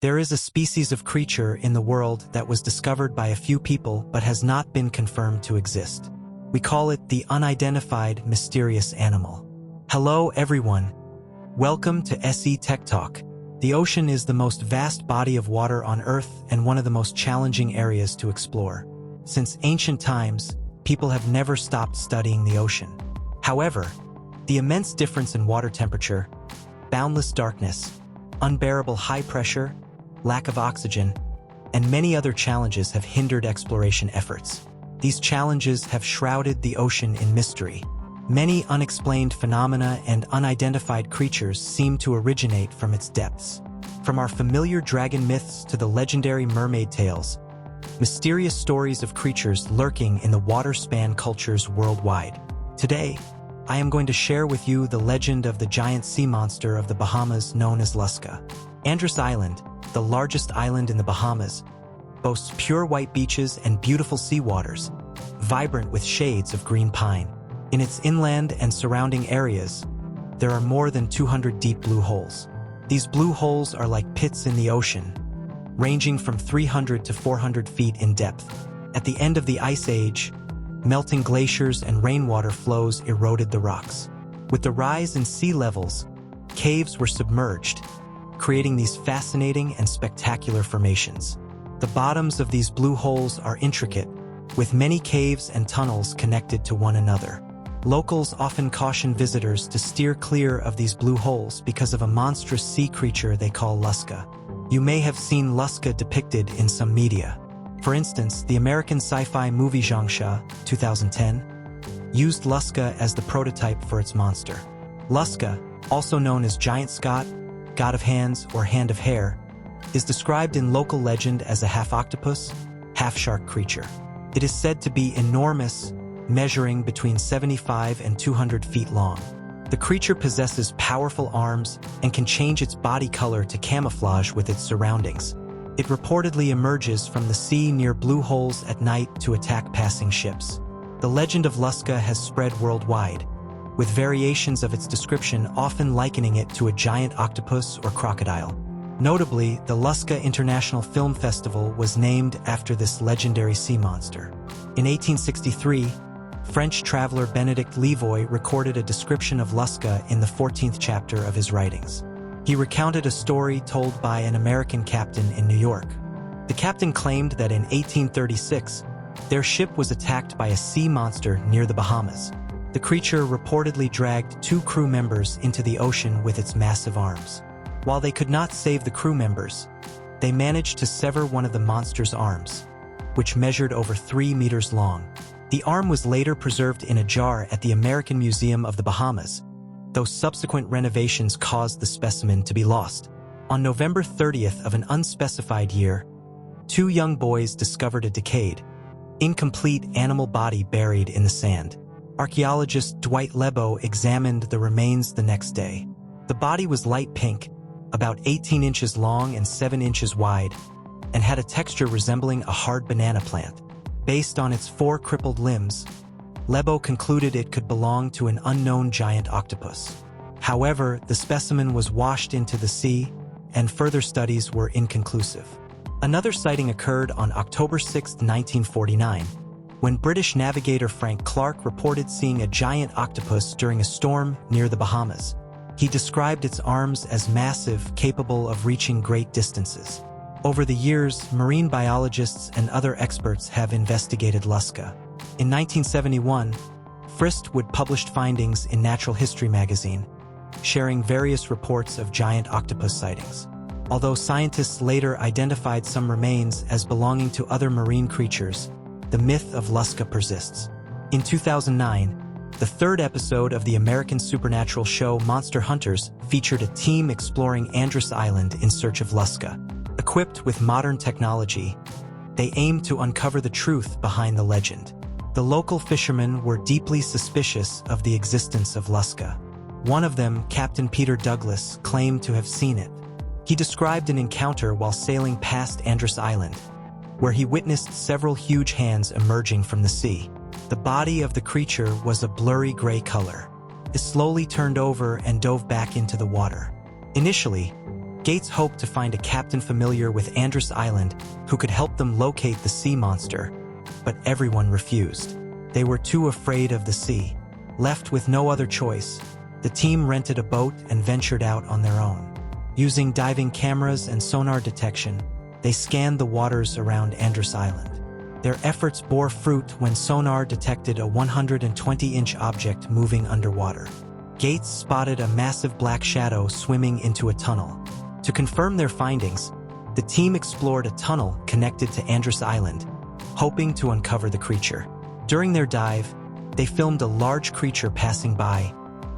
There is a species of creature in the world that was discovered by a few people but has not been confirmed to exist. We call it the unidentified mysterious animal. Hello everyone. Welcome to SE Tech Talk. The ocean is the most vast body of water on Earth and one of the most challenging areas to explore. Since ancient times, people have never stopped studying the ocean. However, the immense difference in water temperature, boundless darkness, unbearable high pressure, lack of oxygen, and many other challenges have hindered exploration efforts. These challenges have shrouded the ocean in mystery. Many unexplained phenomena and unidentified creatures seem to originate from its depths. From our familiar dragon myths to the legendary mermaid tales, mysterious stories of creatures lurking in the water span cultures worldwide. Today, I am going to share with you the legend of the giant sea monster of the Bahamas known as Lusca. Andros Island, the largest island in the Bahamas, boasts pure white beaches and beautiful sea waters, vibrant with shades of green pine. In its inland and surrounding areas, there are more than 200 deep blue holes. These blue holes are like pits in the ocean, ranging from 300 to 400 feet in depth. At the end of the Ice Age, melting glaciers and rainwater flows eroded the rocks. With the rise in sea levels, caves were submerged, creating these fascinating and spectacular formations. The bottoms of these blue holes are intricate, with many caves and tunnels connected to one another. Locals often caution visitors to steer clear of these blue holes because of a monstrous sea creature they call Lusca. You may have seen Lusca depicted in some media. For instance, the American sci-fi movie Zhangsha, 2010, used Lusca as the prototype for its monster. Lusca, also known as Giant Scott, God of Hands, or Hand of Hair, is described in local legend as a half-octopus, half-shark creature. It is said to be enormous, measuring between 75 and 200 feet long. The creature possesses powerful arms and can change its body color to camouflage with its surroundings. It reportedly emerges from the sea near blue holes at night to attack passing ships. The legend of Lusca has spread worldwide, with variations of its description often likening it to a giant octopus or crocodile. Notably, the Lusca International Film Festival was named after this legendary sea monster. In 1863, French traveler Benedict Levoy recorded a description of Lusca in the 14th chapter of his writings. He recounted a story told by an American captain in New York. The captain claimed that in 1836, their ship was attacked by a sea monster near the Bahamas. The creature reportedly dragged 2 crew members into the ocean with its massive arms. While they could not save the crew members, they managed to sever one of the monster's arms, which measured over 3 meters long. The arm was later preserved in a jar at the American Museum of the Bahamas, though subsequent renovations caused the specimen to be lost. On November 30th of an unspecified year, 2 young boys discovered a decayed, incomplete animal body buried in the sand. Archaeologist Dwight Lebo examined the remains the next day. The body was light pink, about 18 inches long and 7 inches wide, and had a texture resembling a hard banana plant. Based on its 4 crippled limbs, Lebo concluded it could belong to an unknown giant octopus. However, the specimen was washed into the sea, and further studies were inconclusive. Another sighting occurred on October 6, 1949, when British navigator Frank Clark reported seeing a giant octopus during a storm near the Bahamas. He described its arms as massive, capable of reaching great distances. Over the years, marine biologists and other experts have investigated Lusca. In 1971, Fristwood published findings in Natural History magazine, sharing various reports of giant octopus sightings. Although scientists later identified some remains as belonging to other marine creatures, the myth of Lusca persists. In 2009, the 3rd episode of the American supernatural show Monster Hunters featured a team exploring Andros Island in search of Lusca. Equipped with modern technology, they aimed to uncover the truth behind the legend. The local fishermen were deeply suspicious of the existence of Lusca. One of them, Captain Peter Douglas, claimed to have seen it. He described an encounter while sailing past Andros Island, where he witnessed several huge hands emerging from the sea. The body of the creature was a blurry gray color. It slowly turned over and dove back into the water. Initially, Gates hoped to find a captain familiar with Andros Island who could help them locate the sea monster, but everyone refused. They were too afraid of the sea. Left with no other choice, the team rented a boat and ventured out on their own. Using diving cameras and sonar detection, they scanned the waters around Andros Island. Their efforts bore fruit when sonar detected a 120-inch object moving underwater. Gates spotted a massive black shadow swimming into a tunnel. To confirm their findings, the team explored a tunnel connected to Andros Island, hoping to uncover the creature. During their dive, they filmed a large creature passing by,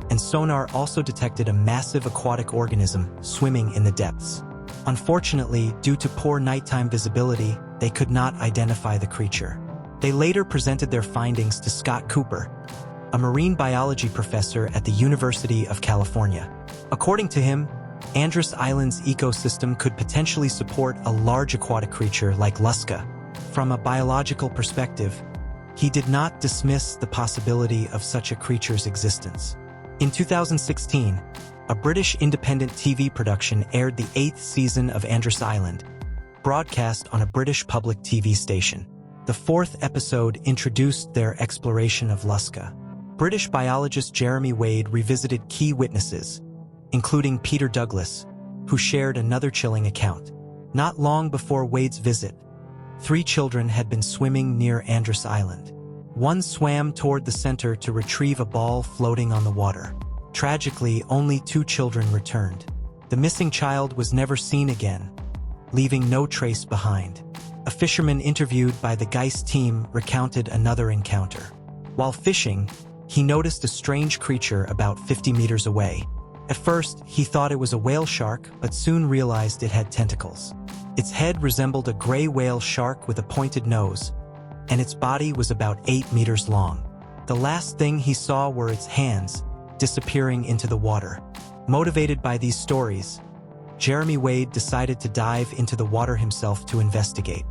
and sonar also detected a massive aquatic organism swimming in the depths. Unfortunately, due to poor nighttime visibility, they could not identify the creature. They later presented their findings to Scott Cooper, a marine biology professor at the University of California. According to him, Andros Island's ecosystem could potentially support a large aquatic creature like Lusca. From a biological perspective, he did not dismiss the possibility of such a creature's existence. In 2016, a British independent TV production aired the 8th season of Andros Island, broadcast on a British public TV station. The 4th episode introduced their exploration of Lusca. British biologist Jeremy Wade revisited key witnesses, including Peter Douglas, who shared another chilling account. Not long before Wade's visit, 3 children had been swimming near Andros Island. One swam toward the center to retrieve a ball floating on the water. Tragically, only 2 children returned. The missing child was never seen again, leaving no trace behind. A fisherman interviewed by the Geist team recounted another encounter. While fishing, he noticed a strange creature about 50 meters away. At first, he thought it was a whale shark, but soon realized it had tentacles. Its head resembled a gray whale shark with a pointed nose, and its body was about 8 meters long. The last thing he saw were its hands, disappearing into the water. Motivated by these stories, Jeremy Wade decided to dive into the water himself to investigate.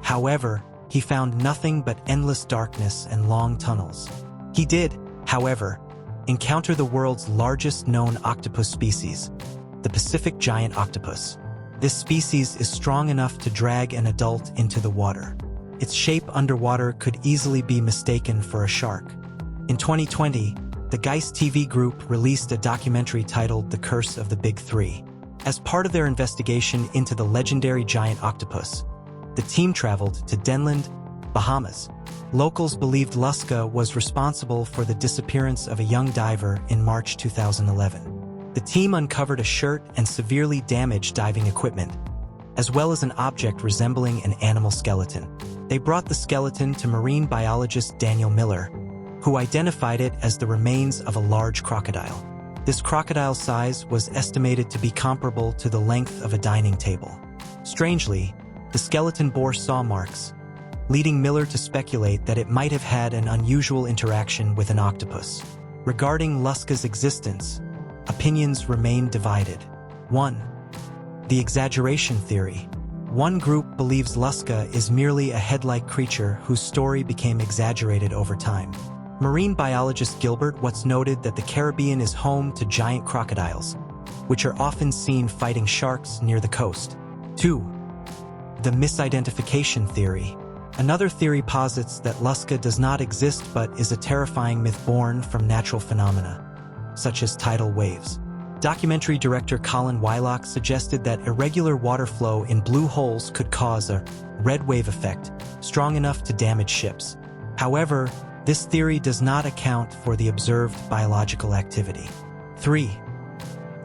However, he found nothing but endless darkness and long tunnels. He did, however, encounter the world's largest known octopus species, the Pacific giant octopus. This species is strong enough to drag an adult into the water. Its shape underwater could easily be mistaken for a shark. In 2020, the Geist TV group released a documentary titled The Curse of the Big Three. As part of their investigation into the legendary giant octopus, the team traveled to Denland, Bahamas. Locals believed Lusca was responsible for the disappearance of a young diver in March 2011. The team uncovered a shirt and severely damaged diving equipment, as well as an object resembling an animal skeleton. They brought the skeleton to marine biologist Daniel Miller, who identified it as the remains of a large crocodile. This crocodile's size was estimated to be comparable to the length of a dining table. Strangely, the skeleton bore saw marks, leading Miller to speculate that it might have had an unusual interaction with an octopus. Regarding Lusca's existence, opinions remain divided. 1. The exaggeration theory. One group believes Lusca is merely a head-like creature whose story became exaggerated over time. Marine biologist Gilbert Watts noted that the Caribbean is home to giant crocodiles, which are often seen fighting sharks near the coast. 2. The misidentification theory. Another theory posits that Lusca does not exist but is a terrifying myth born from natural phenomena, such as tidal waves. Documentary director Colin Wylock suggested that irregular water flow in blue holes could cause a red wave effect, strong enough to damage ships. However, this theory does not account for the observed biological activity. 3.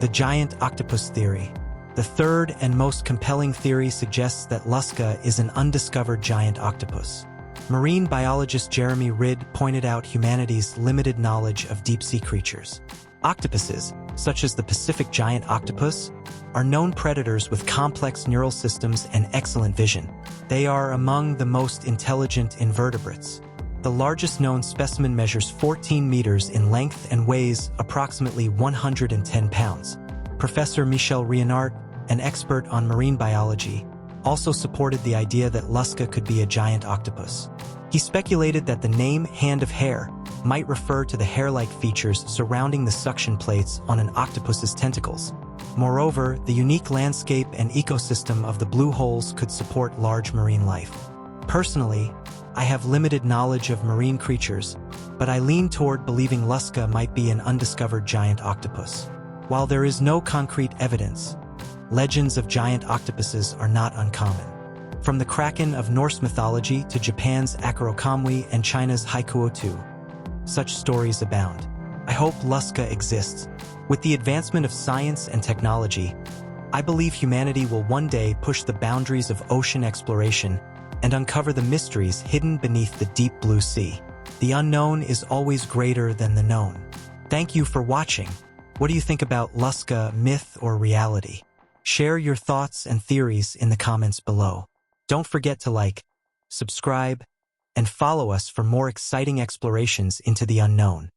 The giant octopus theory. The third and most compelling theory suggests that Lusca is an undiscovered giant octopus. Marine biologist Jeremy Ridd pointed out humanity's limited knowledge of deep-sea creatures. Octopuses, such as the Pacific giant octopus, are known predators with complex neural systems and excellent vision. They are among the most intelligent invertebrates. The largest known specimen measures 14 meters in length and weighs approximately 110 pounds. Professor Michel Rionart, an expert on marine biology, also supported the idea that Lusca could be a giant octopus. He speculated that the name hand of hair might refer to the hair-like features surrounding the suction plates on an octopus's tentacles. Moreover, the unique landscape and ecosystem of the blue holes could support large marine life. Personally, I have limited knowledge of marine creatures, but I lean toward believing Lusca might be an undiscovered giant octopus. While there is no concrete evidence, legends of giant octopuses are not uncommon. From the kraken of Norse mythology to Japan's Akuro and China's Haikuotu, such stories abound. I hope Lusca exists. With the advancement of science and technology, I believe humanity will one day push the boundaries of ocean exploration and uncover the mysteries hidden beneath the deep blue sea. The unknown is always greater than the known. Thank you for watching. What do you think about Lusca, myth or reality? Share your thoughts and theories in the comments below. Don't forget to like, subscribe, and follow us for more exciting explorations into the unknown.